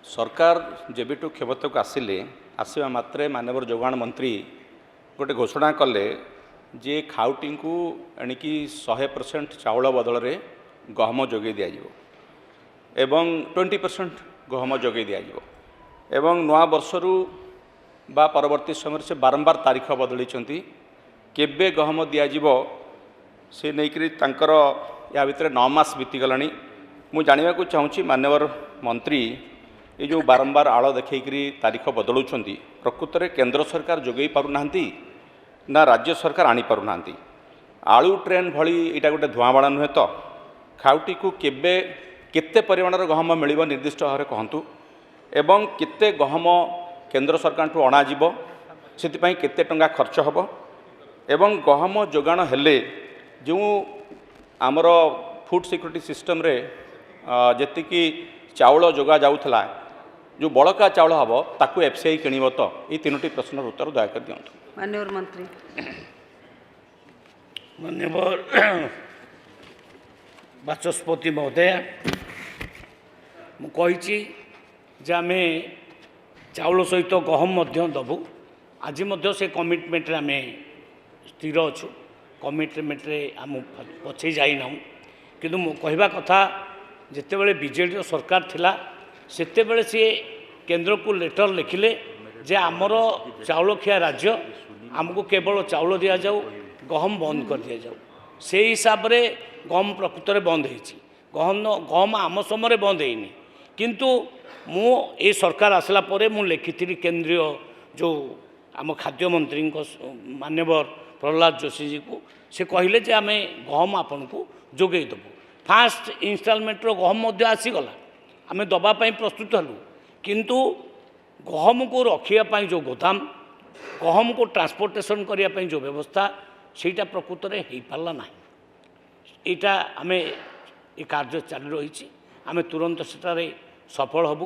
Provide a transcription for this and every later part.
सरकार जेबिठू क्षमता को आसवा मात्रे मानव जोगाण मंत्री गोटे घोषणा कले जे खाउटी को एणिकी 100% चाउल बदल में गहम जोगे दिज्व एवं 20% गहम जोगे दिज्व एवं नवा वर्षरू बा परवर्ती समय से बारंबार तारीख बदली केबे गहम दिज्व से नहीं तांकर या भितर 9 मास बीतीगला मु जाना चाहूँगी मानवर मंत्री ये जो बारंबार आड़ देखी तारीख बदलुंट प्रकृत में केंद्र सरकार जोगे पारना ना राज्य सरकार आनी पारना आलू ट्रेन भली यहाँ गोटे धुआंबाण नुहे तो खाउटी को केबे केते परिमाण गहम मिल निर्दिष्ट भाव में कहतु एवं केते गहम केंद्र सरकार ठू अणाजिब से केते टंका खर्च हम एवं गहम जोगाण हेले जो आमर फूड सिक्योरिटी सिस्टम रे जेतिकी चाउल जोगा जाउथला जो बड़का चाउल हम ताकू एफसीआई किणव तो ये 3टी प्रश्न उत्तर दयाकर दिंतु। माननीय मंत्री माननीय बाचस्पति महोदय मुझे आम चाउल सहित गहम दबू आज से कमिटमेंट आम स्थिर अच्छु कमिटमेंट आम पछे जाना किंतु कहवा कथा जितेबाला बीजेडी सरकार थिला सेतेबेले सी केंद्र को लेटर लिखिले जे आमर चाउल खिया राज्य आमको केवल चाउल दि जाऊ गहम बंद कर दि जाऊ से हिसाब रे गहम प्रकृत में बंद होती गहम आम समय बंद होनी किंतु मु ए सरकार आसला परे मु लिखी केंद्रीय जो आम खाद्य मंत्री मान्यवर प्रहलाद जोशी जी को से कहले जे आम गहम आपन को जोगे देबू फास्ट इनस्टॉलमेंट गहम आसीगला आम दवापाई प्रस्तुत हलु किंतु गहम को रखापी जो गोदाम गहम को ट्रांसपोर्टेशन करने जो व्यवस्था सेटा प्रकृत में हो पारा ना यहाँ आम ये कार्य चालू रही आम तुरंत सेटारे सफल हबू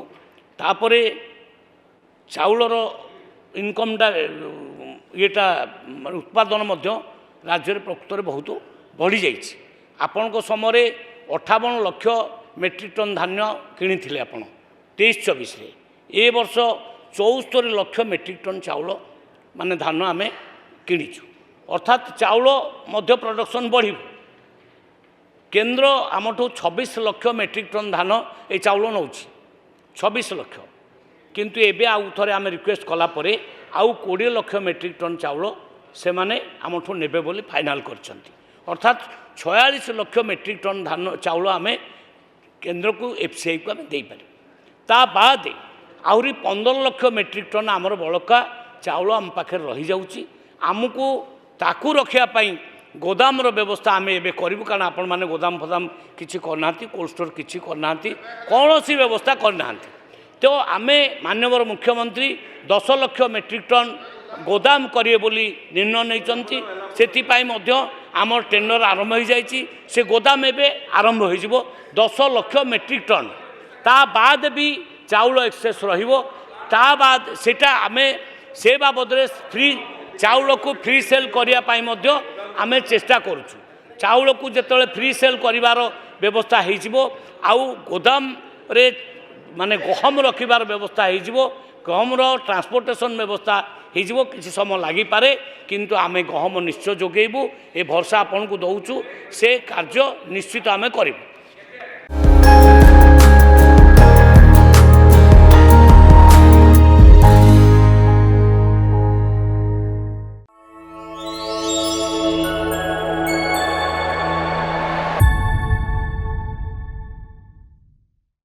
तापर चाउलर इनकमटा येटा उत्पादन राज्य में प्रकृत में बहुत बढ़ी जाइए आपण समय 58 लाख मेट्रिक टन धान्य किनी आप 23-24 ए वर्ष 74 लाख मेट्रिक टन चाउल माने धान आम किणीचु अर्थात चाउल मध्य प्रोडक्शन बढ़ केंद्र आमठू 26 लाख मेट्रिक टन धान ये चाउल नौ 26 लाख किंतु एबे आउ थरे आम रिक्वेस्ट कला परे आउ 20 लाख मेट्रिक टन चाउल से माने आमठू नेबे बोली फाइनाल करछंती अर्थात 46 लाख मेट्रिक टन धान चाउल आम केंद्र को एफसीआई को आम देपर ता बाद आहरी 15 लाख मेट्रिक टन आमर बड़का चाउल आम पाखे रही जाउची आमको ताकू रखापी गोदाम व्यवस्था आम एबे करूँ कारण आपण मैंने गोदाम फदाम किसी करना कोल्ड स्टोर किसी करना कौन सी व्यवस्था करना तो आम माननीय मुख्यमंत्री 10 लाख मेट्रिक टन गोदाम करिए बोली निर्णय नहीं से आम टेंडर आरंभ हो जाइए से गोदाम एवं आरंभ हो 10 लाख मेट्रिक टन ता बाद भी चाउल एक्सेस ता बाद सेटा आमे से बाबद फ्री चाउल को फ्री सेल करने आम चेष्टा करुचु चाउल को जिते फ्री सेल करिवार व्यवस्था आउ गोदाम रे माने गहम रखिबार व्यवस्था हो गहमर ट्रांसपोर्टेशन व्यवस्था हो किसी समय लगिपारे किंतु आमे गहम निश्चय जोगेबू ए भरसा आपन को दौचु से कार्य निश्चित आमे करिबू।